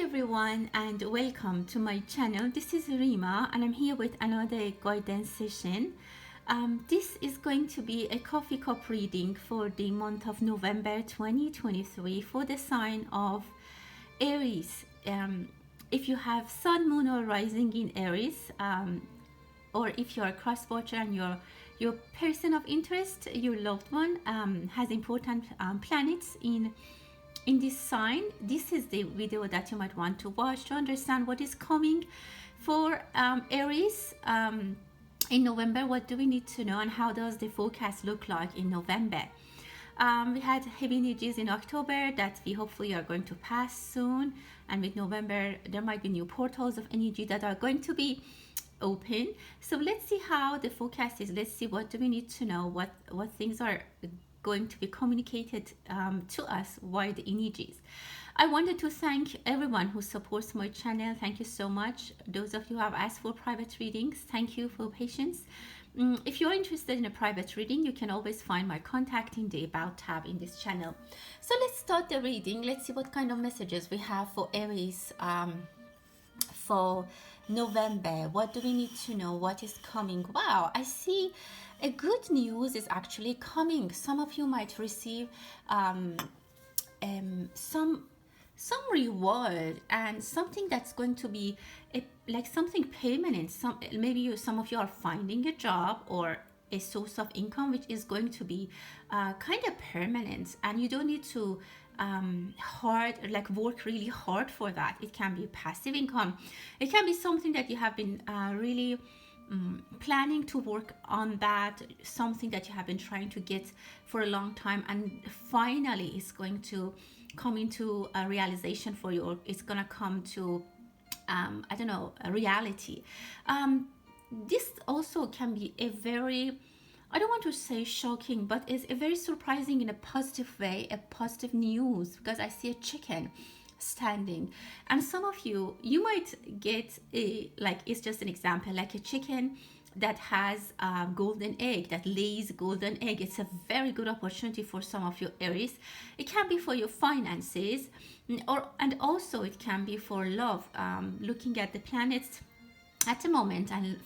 everyone and welcome to my channel. This is Rima and I'm here with another guidance session. This is going to be a coffee cup reading for the month of November 2023 for the sign of Aries. If you have Sun, Moon or Rising in Aries, or if you're a cross-watcher and your person of interest, your loved one, has important planets in this sign, this is the video that you might want to watch to understand what is coming for Aries in November. What do we need to know and how does the forecast look like in November? We had heavy energies in October that we hopefully are going to pass soon, and with November there might be new portals of energy that are going to be open. So let's see how the forecast is. Let's see what do we need to know, what things are going to be communicated to us via the energies. I wanted to thank everyone who supports my channel. Thank you so much. Those of you who have asked for private readings, thank you for your patience. If you're interested in a private reading, you can always find my contact in the About tab in this channel. So let's start the reading. Let's see what kind of messages we have for Aries for November. What do we need to know? What is coming? Wow, I see a good news is actually coming. Some of you might receive some reward and something that's going to be like something permanent. Some of you are finding a job or a source of income which is going to be kind of permanent, and you don't need to work really hard for that. It can be passive income. It can be something that you have been really planning to work on, that something that you have been trying to get for a long time, and finally it's going to come into a realization for you, or it's gonna come to I don't know, a reality. This also can be a very, I don't want to say shocking, but it's a very surprising in a positive way, a positive news, because I see a chicken standing, and some of you might get a, like, it's just an example, like a chicken that has a golden egg, that lays golden egg. It's a very good opportunity for some of you Aries. It can be for your finances, and also it can be for love. Looking at the planets at the moment and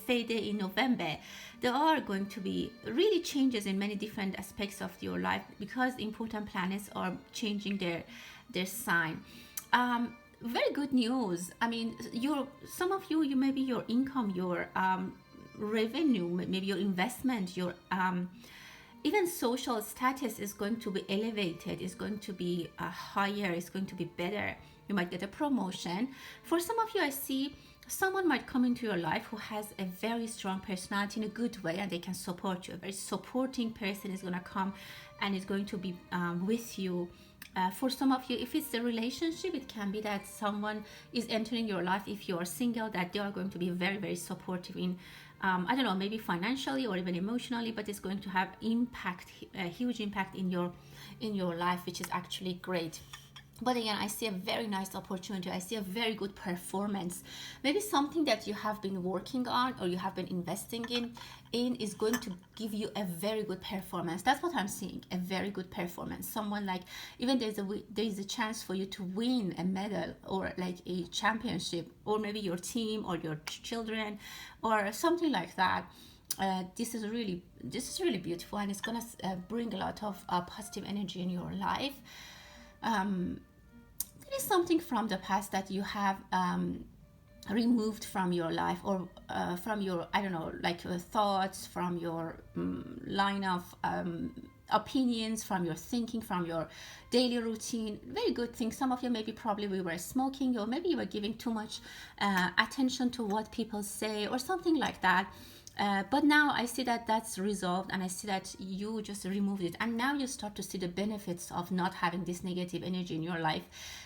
fade in November, there are going to be really changes in many different aspects of your life because important planets are changing their sign. Very good news. I mean, some of you maybe your income, your revenue, maybe your investment, your even social status is going to be elevated, is going to be higher, is going to be better. You might get a promotion. For some of you, I see someone might come into your life who has a very strong personality in a good way, and they can support you. A very supporting person is going to come and is going to be with you. For some of you, if it's a relationship, it can be that someone is entering your life. If you are single, that they are going to be very, very supportive in, I don't know, maybe financially or even emotionally, but it's going to have impact, a huge impact in your life, which is actually great. But again, I see a very nice opportunity. I see a very good performance. Maybe something that you have been working on or you have been investing in is going to give you a very good performance. That's what I'm seeing, a very good performance. Someone, like, even there is a chance for you to win a medal or like a championship, or maybe your team or your children or something like that. This is really beautiful, and it's gonna bring a lot of positive energy in your life. There is something from the past that you have removed from your life, or from your, I don't know, like your thoughts, from your line of opinions, from your thinking, from your daily routine. Very good thing. Some of you maybe probably we were smoking, or maybe you were giving too much attention to what people say or something like that. But now I see that that's resolved, and I see that you just removed it, and now you start to see the benefits of not having this negative energy in your life.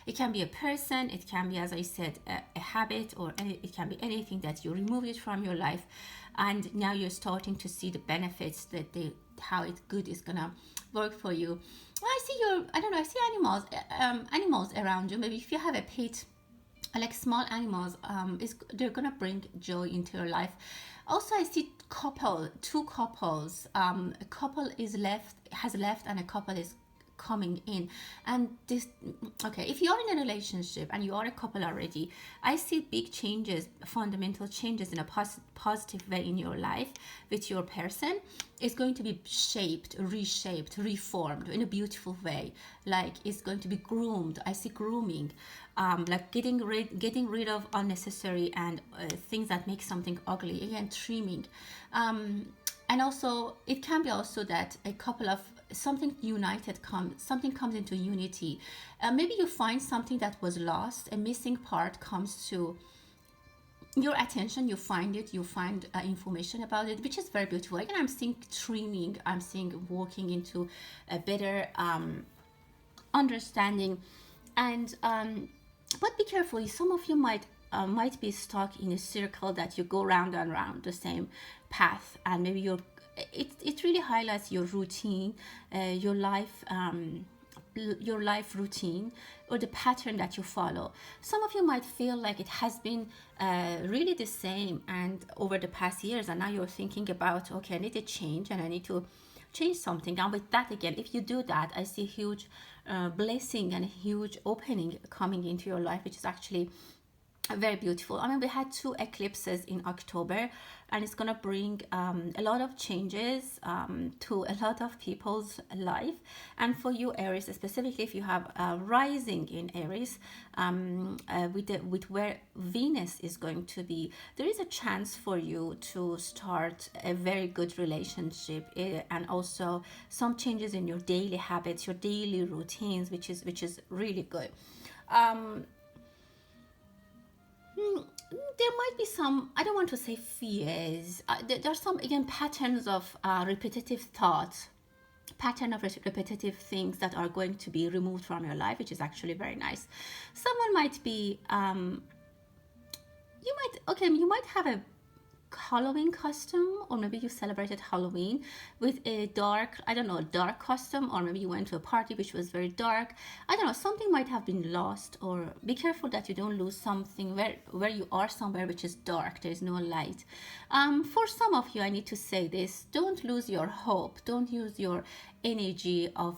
It can be a person, it can be, as I said, a habit, or it can be anything that you removed it from your life, and now you're starting to see the benefits, that how it's good is gonna work for you. I see I see animals around you. Maybe if you have a pet, like small animals, they're gonna bring joy into your life. Also, I see two couples. A couple has left, and a couple is coming in. And this, okay, if you're in a relationship and you are a couple already, I see big changes, fundamental changes in a positive way in your life with your person. Is going to be shaped, reshaped, reformed in a beautiful way. Like it's going to be groomed. I see grooming, like getting rid of unnecessary and things that make something ugly. Again, trimming, and also it can be also that a couple of something united something comes into unity. Maybe you find something that was lost, a missing part comes to your attention, you find it, you find information about it, which is very beautiful. Again, I'm seeing trimming, I'm seeing walking into a better understanding. And but be careful, some of you might be stuck in a circle that you go round and round the same path, and maybe it really highlights your routine, your life routine, or the pattern that you follow. Some of you might feel like it has been really the same and over the past years, and now you're thinking about, okay, I need to change and I need to change something. And with that, again, if you do that, I see huge blessing and a huge opening coming into your life, which is actually very beautiful. I mean, we had 2 eclipses in October, and it's gonna bring a lot of changes to a lot of people's life. And for you, Aries, specifically, if you have rising in Aries, with where Venus is going to be, there is a chance for you to start a very good relationship, and also some changes in your daily habits, your daily routines, which is really good. There might be some, I don't want to say fears, there's some, again, patterns of repetitive thoughts, pattern of repetitive things that are going to be removed from your life, which is actually very nice. Someone might be you might have a Halloween costume, or maybe you celebrated Halloween with a dark, I don't know, dark costume, or maybe you went to a party which was very dark. I don't know, something might have been lost, or be careful that you don't lose something where you are somewhere which is dark, there is no light. For some of you, I need to say this, don't lose your hope, don't use your energy of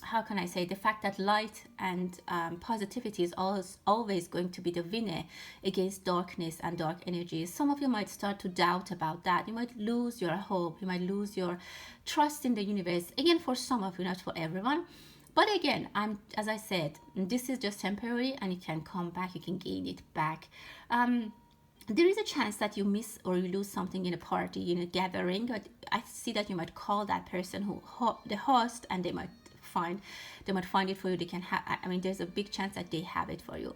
how can I say, the fact that light and positivity is always going to be the winner against darkness and dark energies. Some of you might start to doubt about that. You might lose your hope. You might lose your trust in the universe. Again, for some of you, not for everyone. But again, as I said, this is just temporary, and it can come back. You can gain it back. There is a chance that you miss or you lose something in a party, in a gathering. But I see that you might call that person the host, and they might find it for you. They can there's a big chance that they have it for you.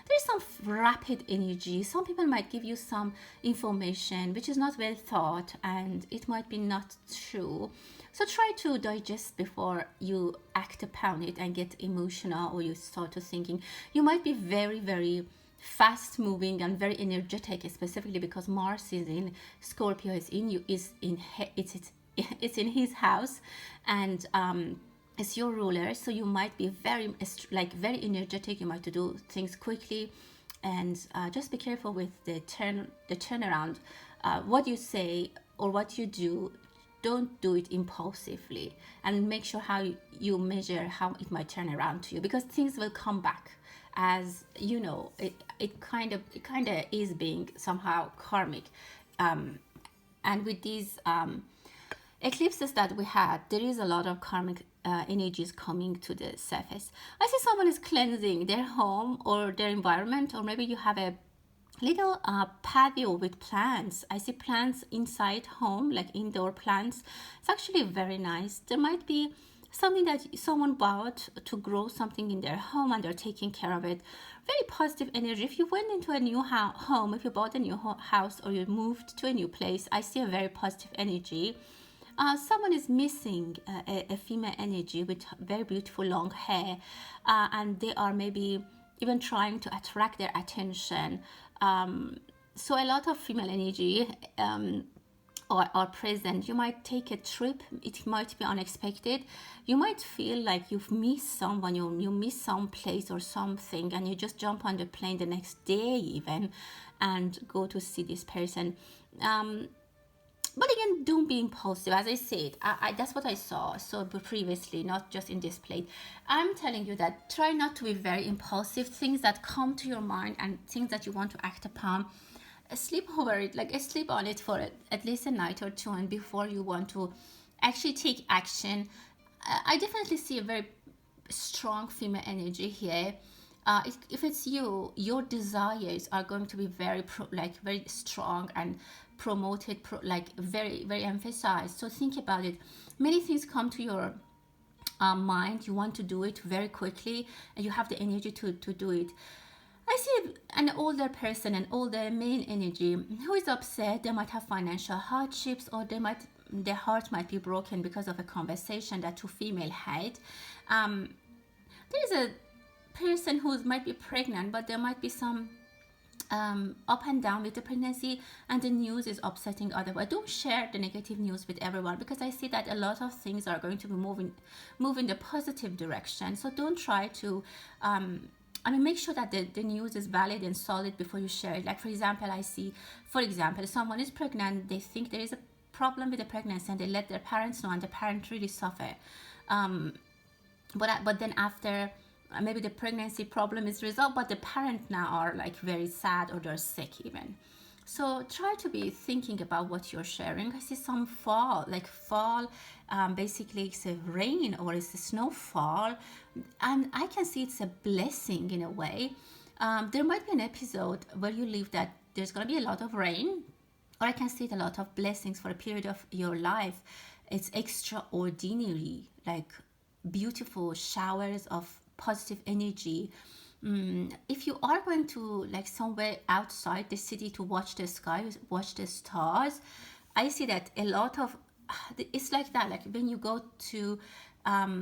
There's some rapid energy. Some people might give you some information which is not well thought, and it might be not true. So try to digest before you act upon it and get emotional, or you start to thinking. You might be very, very fast moving and very energetic, specifically because Mars is in Scorpio, it's in his house, and it's your ruler, so you might be very energetic. You might do things quickly, and just be careful with the turnaround. What you say or what you do, don't do it impulsively, and make sure how you measure how it might turn around to you, because things will come back. As you know, it kind of is being somehow karmic, and with these eclipses that we had, there is a lot of karmic energies coming to the surface. I see someone is cleansing their home or their environment, or maybe you have a little patio with plants. I see plants inside home, like indoor plants. It's actually very nice. There might be something that someone bought to grow something in their home, and they're taking care of it. Very positive energy. If you went into a new home, if you bought a new house, or you moved to a new place, I see a very positive energy. Someone is missing a female energy with very beautiful long hair, and they are maybe even trying to attract their attention. So a lot of female energy are present. You might take a trip. It might be unexpected. You might feel like you've missed someone, you miss some place or something, and you just jump on the plane the next day even and go to see this person. But again, don't be impulsive. As I said, that's what I saw so previously, not just in this plate. I'm telling you that try not to be very impulsive. Things that come to your mind and things that you want to act upon, sleep over it, like sleep on it for at least a night or two, and before you want to actually take action. I definitely see a very strong female energy here. If it's you, your desires are going to be very like very strong and promoted, like very very emphasized. So think about it. Many things come to your mind. You want to do it very quickly, and you have the energy to do it. I see an older person, an older male energy who is upset. They might have financial hardships, or their heart might be broken because of a conversation that two female had. Um, there's a person who might be pregnant, but there might be some up and down with the pregnancy, and the news is upsetting otherwise. Don't share the negative news with everyone, because I see that a lot of things are going to be moving the positive direction. So don't try to make sure that the news is valid and solid before you share it. Like, for example, I see, for example, someone is pregnant, they think there is a problem with the pregnancy, and they let their parents know, and the parents really suffer. But then after, maybe the pregnancy problem is resolved, but the parent now are like very sad, or they're sick even. So try to be thinking about what you're sharing. I see some fall, like fall, basically it's a rain or it's a snowfall, and I can see it's a blessing in a way. There might be an episode where you live that there's going to be a lot of rain, or I can see a lot of blessings for a period of your life. It's extraordinary, like beautiful showers of positive energy. If you are going to like somewhere outside the city to watch the sky, watch the stars, I see that a lot of it's like that. Like when you go to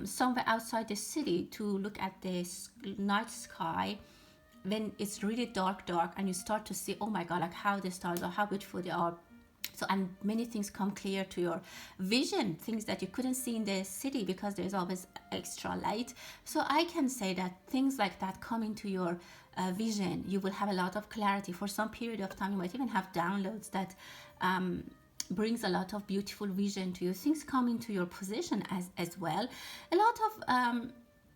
somewhere outside the city to look at the night sky, when it's really dark, and you start to see, oh my god, like how the stars are, how beautiful they are. So, and many things come clear to your vision, things that you couldn't see in the city because there's always extra light. So I can say that things like that come into your vision. You will have a lot of clarity for some period of time. You might even have downloads that brings a lot of beautiful vision to you. Things come into your position as well. A lot of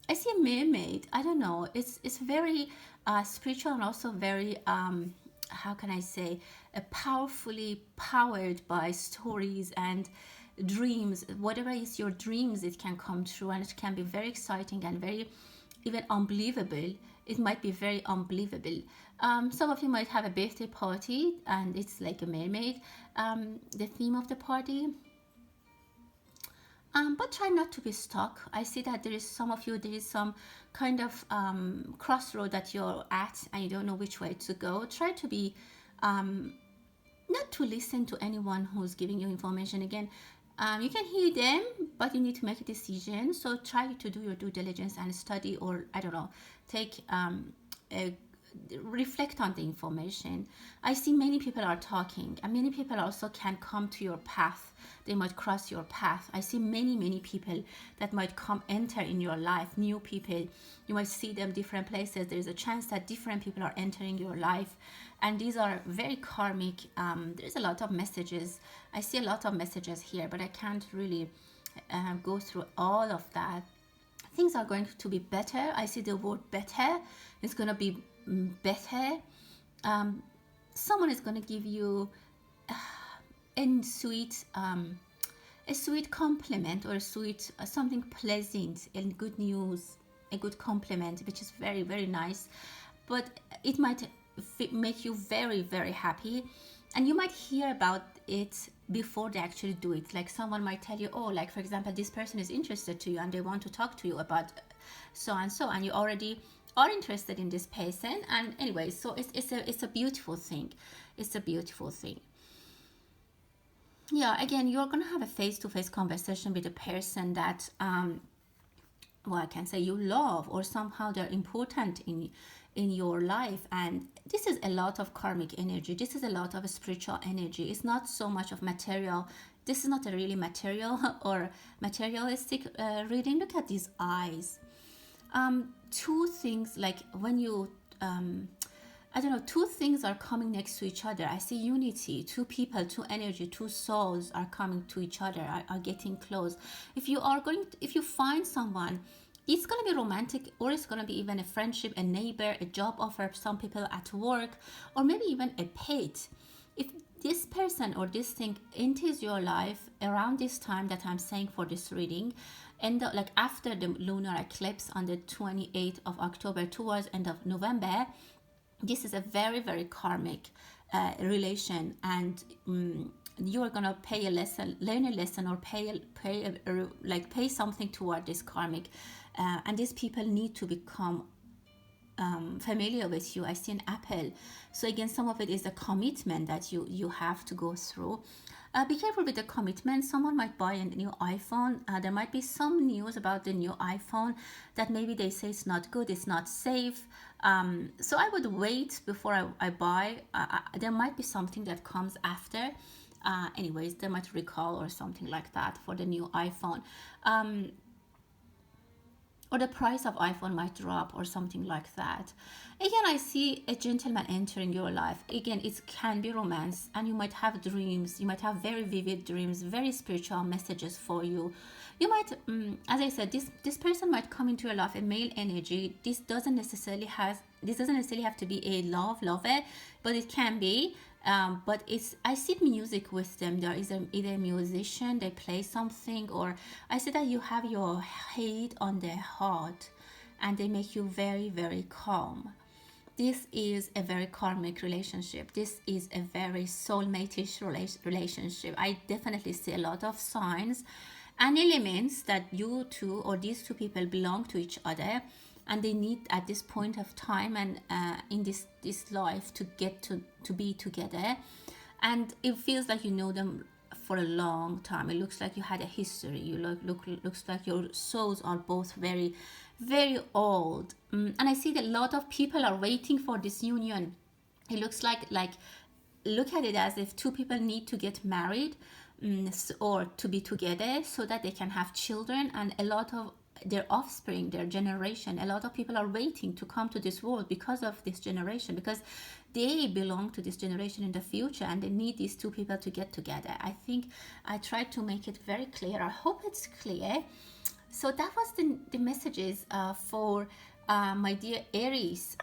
I see a mermaid. I don't know. It's very spiritual, and also very how can I say, powerfully powered by stories and dreams. Whatever is your dreams, it can come true, and it can be very exciting and very even unbelievable. It might be very unbelievable. Some of you might have a birthday party and it's like a mermaid, the theme of the party. But try not to be stuck. I see that there is some of you, there is some kind of crossroad that you're at and you don't know which way to go. Try to be not to listen to anyone who's giving you information. Again, you can hear them, but you need to make a decision. So try to do your due diligence and study, or I don't know, take reflect on the information. I see many people are talking, and many people also can come to your path. They might cross your path. I see many people that might enter in your life, new people. You might see them different places. There's a chance that different people are entering your life, and these are very karmic. There's a lot of messages. I see a lot of messages here, but I can't really go through all of that. Things are going to be better. I see the word better. It's going to be better. Someone is going to give you a sweet compliment, or a sweet something pleasant and good news, a good compliment, which is very very nice. But it might make you very happy, and you might hear about it before they actually do it. Like someone might tell you, oh, like for example, this person is interested to you and they want to talk to you about so and so, and you already are interested in this person. And anyway, so it's a beautiful thing. It's a beautiful thing. Yeah, again, you're gonna have a face-to-face conversation with a person that well, I can say you love, or somehow they're important in your life. And this is a lot of karmic energy. This is a lot of spiritual energy. It's not so much of material. This is not a really material or materialistic reading. Look at these eyes. Two things, like when you I don't know, two things are coming next to each other. I see unity, two people, two energy, two souls are coming to each other, are getting close. If you are going to, if you find someone, it's going to be romantic, or it's going to be even a friendship, a neighbor, a job offer, some people at work, or maybe even a pet. If this person or this thing enters your life around this time that I'm saying for this reading, and like after the lunar eclipse on the 28th of October towards end of November, this is a very, very karmic relation, and you are gonna pay a lesson, learn a lesson, or pay something toward this karmic, and these people need to become familiar with you. I see an apple, so again, some of it is a commitment that you have to go through. Be careful with the commitment. Someone might buy a new iPhone. There might be some news about the new iPhone that maybe they say it's not good, it's not safe. So I would wait before I buy. There might be something that comes after. Anyways, they might recall or something like that for the new iPhone. Or the price of iPhone might drop or something like that. Again, I see a gentleman entering your life. Again, it can be romance, and you might have dreams. You might have very vivid dreams, very spiritual messages for you. You might, as I said, this person might come into your life, a male energy. This doesn't necessarily have to be a lover, but it can be. But I see music with them. There is either a musician, they play something, or I see that you have your head on their heart, and they make you very, very calm. This is a very karmic relationship. This is a very soulmate-ish relationship. I definitely see a lot of signs and elements that you two or these two people belong to each other, and they need at this point of time and in this life to get to be together. And it feels like you know them for a long time. It looks like you had a history. Looks like your souls are both very, very old. And I see that a lot of people are waiting for this union. It looks like look at it as if two people need to get married, or to be together so that they can have children, and a lot of their offspring, their generation, a lot of people are waiting to come to this world because of this generation, because they belong to this generation in the future, and they need these two people to get together. I think I tried to make it very clear. I hope it's clear. So that was the messages for my dear Aries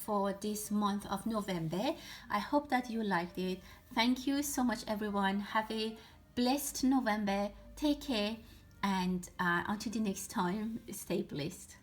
for this month of November. I hope that you liked it. Thank you so much, everyone. Have a blessed November. Take care. And until the next time, stay blessed.